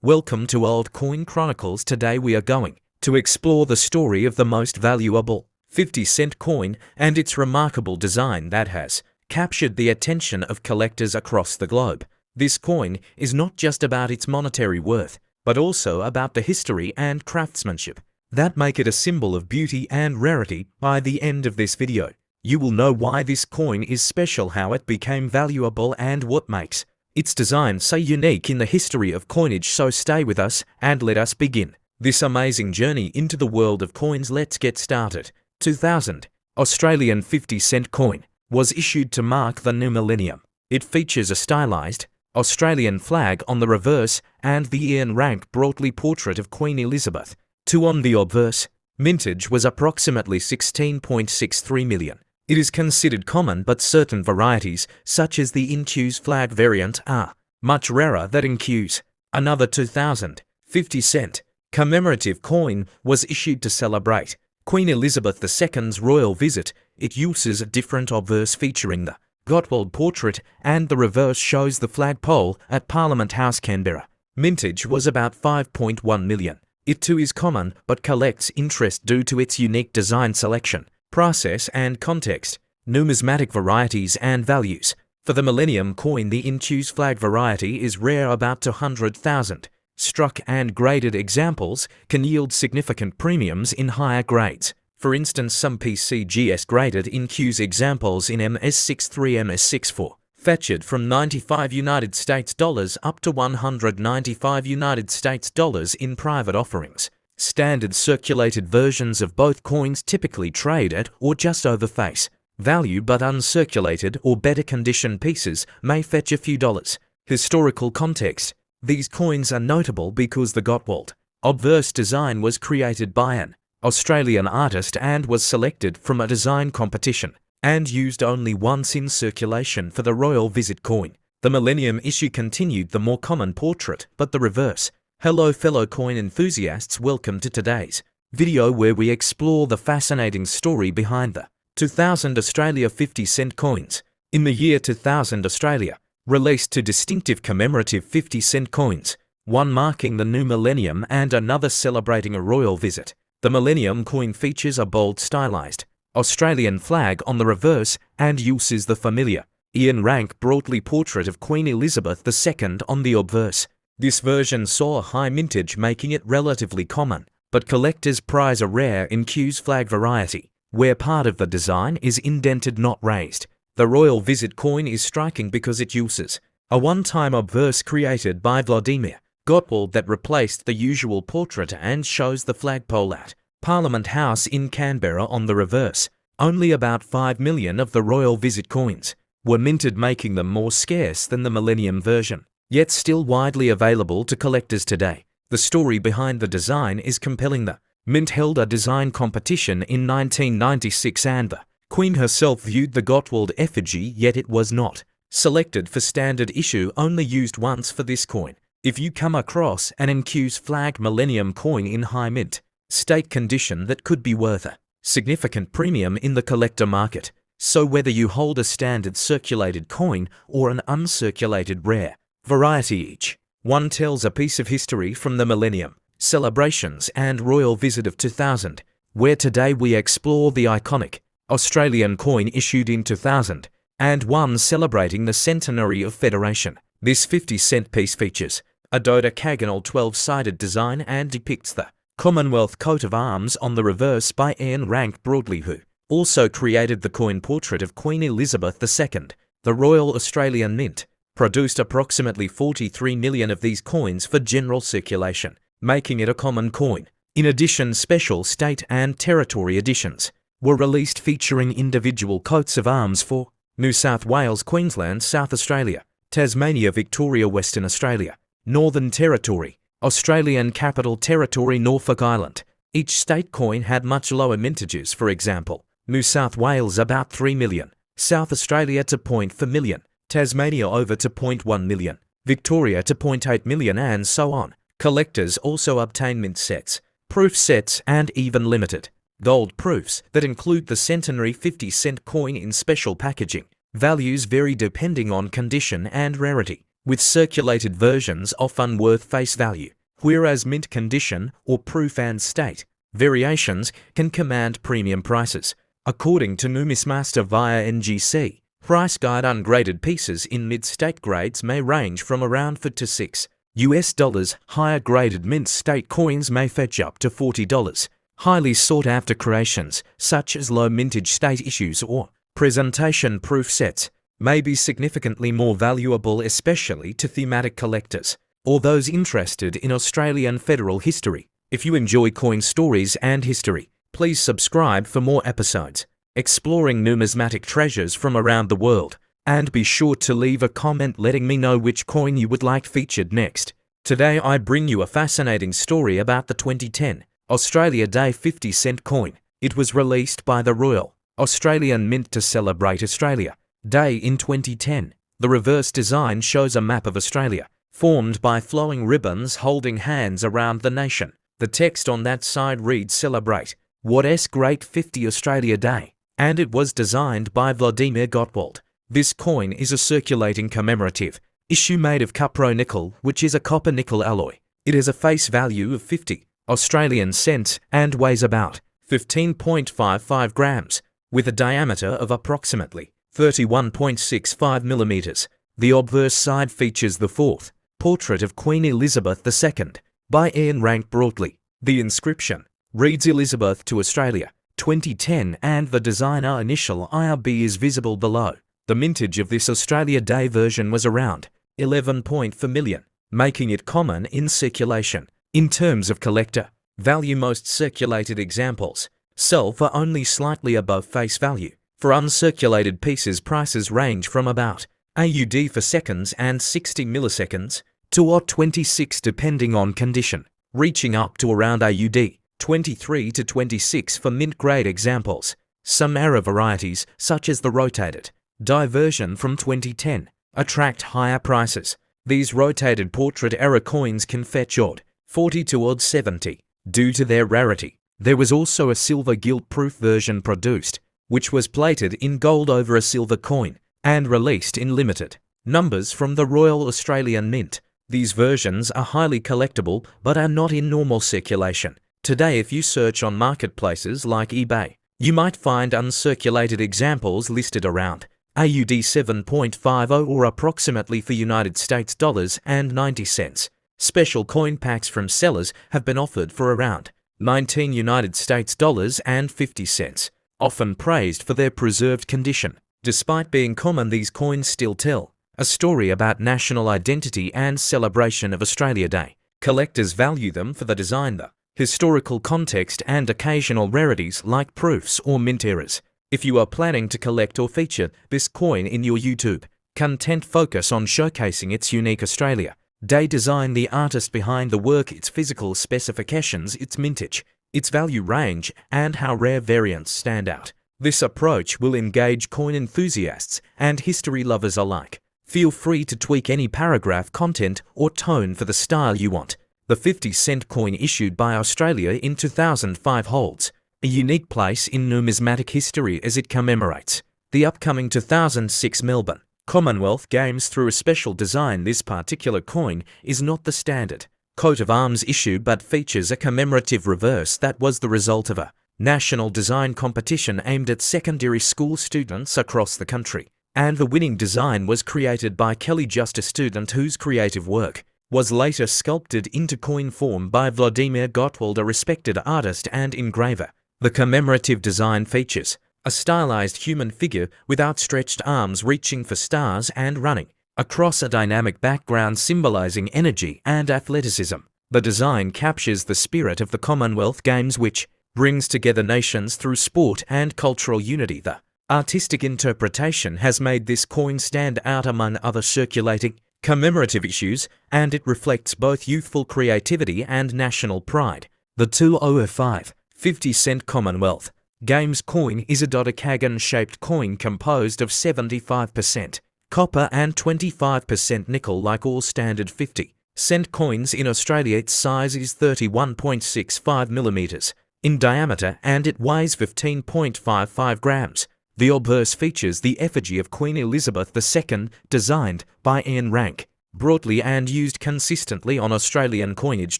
Welcome to Old Coin Chronicles. Today we are going to explore the story of the most valuable 50-cent coin and its remarkable design that has captured the attention of collectors across the globe. This coin is not just about its monetary worth, but also about the history and craftsmanship that make it a symbol of beauty and rarity. By the end of this video, you will know why this coin is special, how it became valuable, and what makes its design so unique in the history of coinage. So stay with us and let us begin this amazing journey into the world of coins. Let's get started. 2000 Australian 50-cent coin was issued to mark the new millennium. It features a stylized Australian flag on the reverse and the Ian Rank broadly portrait of Queen Elizabeth II on the obverse. Mintage was approximately 16.63 million. It is considered common, but certain varieties, such as the Inqu's flag variant, are much rarer than Inqu's. Another 2000 50-cent commemorative coin was issued to celebrate Queen Elizabeth II's royal visit. It uses a different obverse featuring the Gottwald portrait, and the reverse shows the flagpole at Parliament House, Canberra. Mintage was about 5.1 million. It too is common, but collects interest due to its unique design, selection, process, and context. Numismatic varieties and values. For the Millennium coin, the Inqu's flag variety is rare, about 200,000. Struck and graded examples can yield significant premiums in higher grades. For instance, some PCGS graded Inqu's examples in MS63, MS64 fetched from $95 up to $195 in private offerings. Standard circulated versions of both coins typically trade at or just over face value, but uncirculated or better condition pieces may fetch a few dollars. Historical context. These coins are notable because the Gottwald obverse design was created by an Australian artist and was selected from a design competition and used only once in circulation for the royal visit coin. The Millennium issue continued the more common portrait, but the reverse. Hello fellow coin enthusiasts, welcome to today's video where we explore the fascinating story behind the 2000 Australia 50-cent coins. In the year 2000, Australia released two distinctive commemorative 50-cent coins, one marking the new millennium and another celebrating a royal visit. The Millennium coin features a bold stylized Australian flag on the reverse and uses the familiar Ian Rank broadly portrait of Queen Elizabeth II on the obverse. This version saw a high mintage, making it relatively common, but collectors prize a rare Inqu's flag variety, where part of the design is indented, not raised. The royal visit coin is striking because it uses a one-time obverse created by Vladimir Gottwald that replaced the usual portrait and shows the flagpole at Parliament House in Canberra on the reverse. Only about 5 million of the royal visit coins were minted, making them more scarce than the Millennium version, yet still widely available to collectors today. The story behind the design is compelling. The mint held a design competition in 1996 and the Queen herself viewed the Gottwald effigy, yet it was not selected for standard issue, only used once for this coin. If you come across an Inqu's flag Millennium coin in high mint state condition, that could be worth a significant premium in the collector market. So whether you hold a standard circulated coin or an uncirculated rare variety, each one tells a piece of history from the Millennium celebrations and royal visit of 2000, where today we explore the iconic Australian coin issued in 2000 and one celebrating the centenary of Federation. This 50-cent piece features a dodecagonal 12-sided design and depicts the Commonwealth coat of arms on the reverse by Ian Rank broadly, who also created the coin portrait of Queen Elizabeth II. The Royal Australian Mint produced approximately 43 million of these coins for general circulation, making it a common coin. In addition, special state and territory editions were released featuring individual coats of arms for New South Wales, Queensland, South Australia, Tasmania, Victoria, Western Australia, Northern Territory, Australian Capital Territory, Norfolk Island. Each state coin had much lower mintages. For example, New South Wales about 3 million, South Australia to 0.4 million, Tasmania over to 0.1 million, Victoria to 0.8 million, and so on. Collectors also obtain mint sets, proof sets, and even limited gold proofs that include the centenary 50-cent coin in special packaging. Values vary depending on condition and rarity. with circulated versions often worth face value, whereas mint condition or proof and state variations can command premium prices. According to Numismaster via NGC, price guide ungraded pieces in mid-state grades may range from around $4 to $6. Higher graded mint state coins may fetch up to $40. Highly sought-after creations, such as low mintage state issues or presentation proof sets, may be significantly more valuable, especially to thematic collectors or those interested in Australian federal history. If you enjoy coin stories and history, please subscribe for more episodes exploring numismatic treasures from around the world, and be sure to leave a comment letting me know which coin you would like featured next. Today I bring you a fascinating story about the 2010 Australia Day 50-cent coin. It was released by the Royal Australian Mint to celebrate Australia Day in 2010. The reverse design shows a map of Australia, formed by flowing ribbons holding hands around the nation. The text on that side reads "Celebrate What's Great 50 Australia Day," and it was designed by Vladimir Gottwald. This coin is a circulating commemorative issue made of cupro-nickel, which is a copper-nickel alloy. It has a face value of 50 Australian cents and weighs about 15.55 grams, with a diameter of approximately 31.65 millimeters. The obverse side features the fourth portrait of Queen Elizabeth II by Ian Rank Broadley. The inscription reads "Elizabeth to Australia 2010" and the designer initial IRB is visible below. The mintage of this Australia Day version was around 11.4 million, making it common in circulation. In terms of collector value, most circulated examples sell for only slightly above face value. For uncirculated pieces, prices range from about AUD for seconds and 60 milliseconds to AUD26 depending on condition, reaching up to around AUD 23 to 26 for mint-grade examples. Some error varieties, such as the rotated die version from 2010, attract higher prices. These rotated portrait error coins can fetch AUD 40 to AUD 70 due to their rarity. There was also a silver gilt-proof version produced, which was plated in gold over a silver coin and released in limited numbers from the Royal Australian Mint. These versions are highly collectible but are not in normal circulation. Today, if you search on marketplaces like eBay, you might find uncirculated examples listed around AUD 7.50 or approximately for United States dollars and 90 cents. Special coin packs from sellers have been offered for around 19 United States dollars and 50 cents, often praised for their preserved condition. Despite being common, these coins still tell a story about national identity and celebration of Australia Day. Collectors value them for the design, the historical context, and occasional rarities like proofs or mint errors. If you are planning to collect or feature this coin in your YouTube content, focus on showcasing its unique Australia Day design, the artist behind the work, its physical specifications, its mintage, its value range, and how rare variants stand out. This approach will engage coin enthusiasts and history lovers alike. Feel free to tweak any paragraph, content, or tone for the style you want. The 50-cent coin issued by Australia in 2005 holds a unique place in numismatic history as it commemorates the upcoming 2006 Melbourne Commonwealth Games through a special design. This particular coin is not the standard coat of arms issue but features a commemorative reverse that was the result of a national design competition aimed at secondary school students across the country. And the winning design was created by Kelly, just a student whose creative work was later sculpted into coin form by Vladimir Gottwald, a respected artist and engraver. The commemorative design features a stylized human figure with outstretched arms reaching for stars and running across a dynamic background symbolizing energy and athleticism. The design captures the spirit of the Commonwealth Games, which brings together nations through sport and cultural unity. The artistic interpretation has made this coin stand out among other circulating commemorative issues, and it reflects both youthful creativity and national pride. The 2005 50-cent Commonwealth Games coin is a dodecagon-shaped coin composed of 75% copper and 25% nickel. Like all standard 50-cent coins in Australia, its size is 31.65 millimeters in diameter and it weighs 15.55 grams. The obverse features the effigy of Queen Elizabeth II, designed by Ian Rank. broadly and used consistently on Australian coinage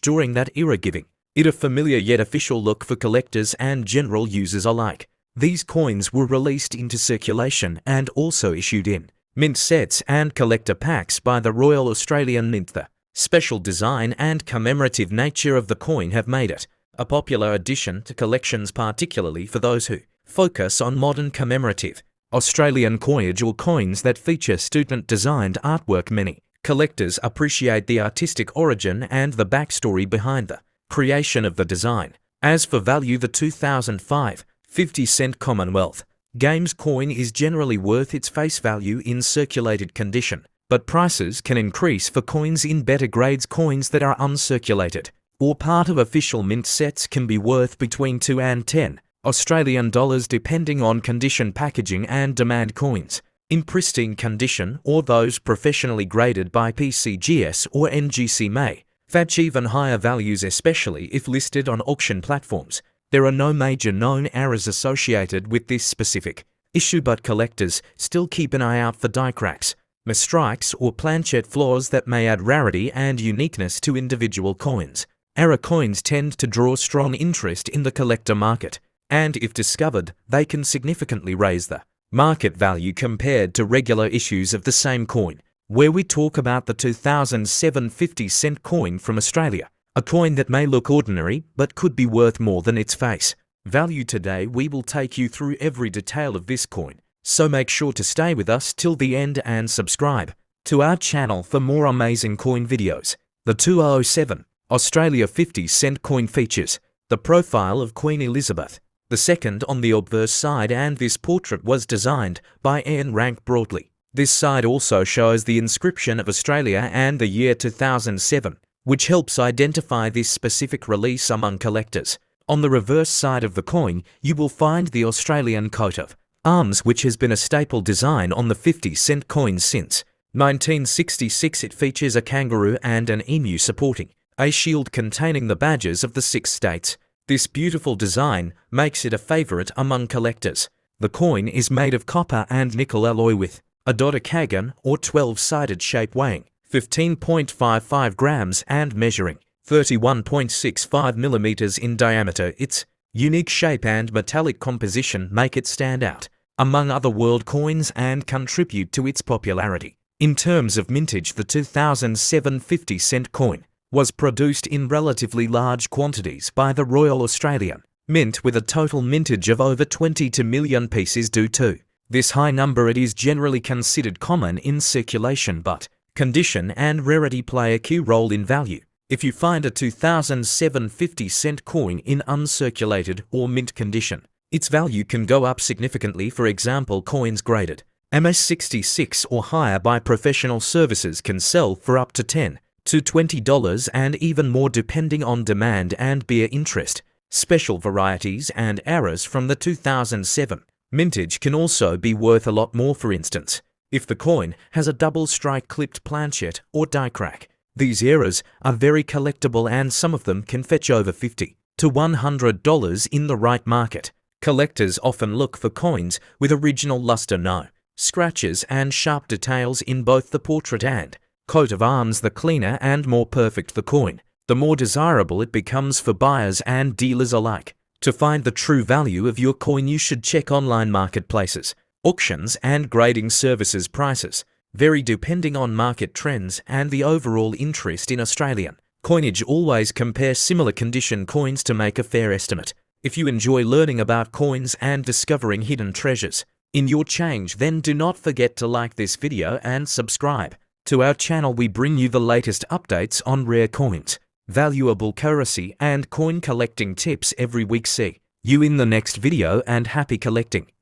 during that era, giving it a familiar yet official look for collectors and general users alike. These coins were released into circulation and also issued in mint sets and collector packs by the Royal Australian Mint. The special design and commemorative nature of the coin have made it a popular addition to collections, particularly for those who focus on modern commemorative Australian coinage or coins that feature student-designed artwork. Many collectors appreciate the artistic origin and the backstory behind the creation of the design. As for value, the 2005 50-cent Commonwealth Games coin is generally worth its face value in circulated condition, but prices can increase for coins in better grades. Coins that are uncirculated or part of official mint sets can be worth between 2 and 10 Australian dollars depending on condition, packaging and demand. Coins in pristine condition or those professionally graded by PCGS or NGC may fetch even higher values, especially if listed on auction platforms. There are no major known errors associated with this specific issue, but collectors still keep an eye out for die cracks, misstrikes or planchet flaws that may add rarity and uniqueness to individual coins. Error coins tend to draw strong interest in the collector market, and if discovered, they can significantly raise the market value compared to regular issues of the same coin. Where we talk about the 2007 50-cent coin from Australia, a coin that may look ordinary but could be worth more than its face value. Today we will take you through every detail of this coin, so make sure to stay with us till the end and subscribe to our channel for more amazing coin videos. The 2007 Australia 50-cent coin features the profile of Queen Elizabeth II on the obverse side, and this portrait was designed by Ian Rank broadly. This side also shows the inscription of Australia and the year 2007, which helps identify this specific release among collectors. On the reverse side of the coin, you will find the Australian coat of arms, which has been a staple design on the 50-cent coins since 1966. It features a kangaroo and an emu supporting a shield containing the badges of the 6 states. This beautiful design makes it a favorite among collectors. The coin is made of copper and nickel alloy with a dodecagon or 12-sided shape, weighing 15.55 grams and measuring 31.65 millimeters in diameter. Its unique shape and metallic composition make it stand out among other world coins and contribute to its popularity. In terms of mintage, the 2007 50-cent coin was produced in relatively large quantities by the Royal Australian Mint, with a total mintage of over 22 million pieces. Due to this high number, it is generally considered common in circulation, but condition and rarity play a key role in value. If you find a 2007 50-cent coin in uncirculated or mint condition, its value can go up significantly. For example, coins graded MS66 or higher by professional services can sell for up to $10 to $20 and even more depending on demand and bear interest. Special varieties and errors from the 2007 mintage can also be worth a lot more. For instance, if the coin has a double strike clipped planchet or die crack. These errors are very collectible and some of them can fetch over $50 to $100 in the right market. Collectors often look for coins with original luster, no scratches and sharp details in both the portrait and coat of arms. The cleaner and more perfect the coin, the more desirable it becomes for buyers and dealers alike. To find the true value of your coin, you should check online marketplaces, auctions and grading services. Prices vary depending on market trends and the overall interest in Australian coinage. Always compare similar condition coins to make a fair estimate. If you enjoy learning about coins and discovering hidden treasures in your change, then do not forget to like this video and subscribe to our channel. We bring you the latest updates on rare coins, valuable currency and coin collecting tips every week. See you in the next video and happy collecting.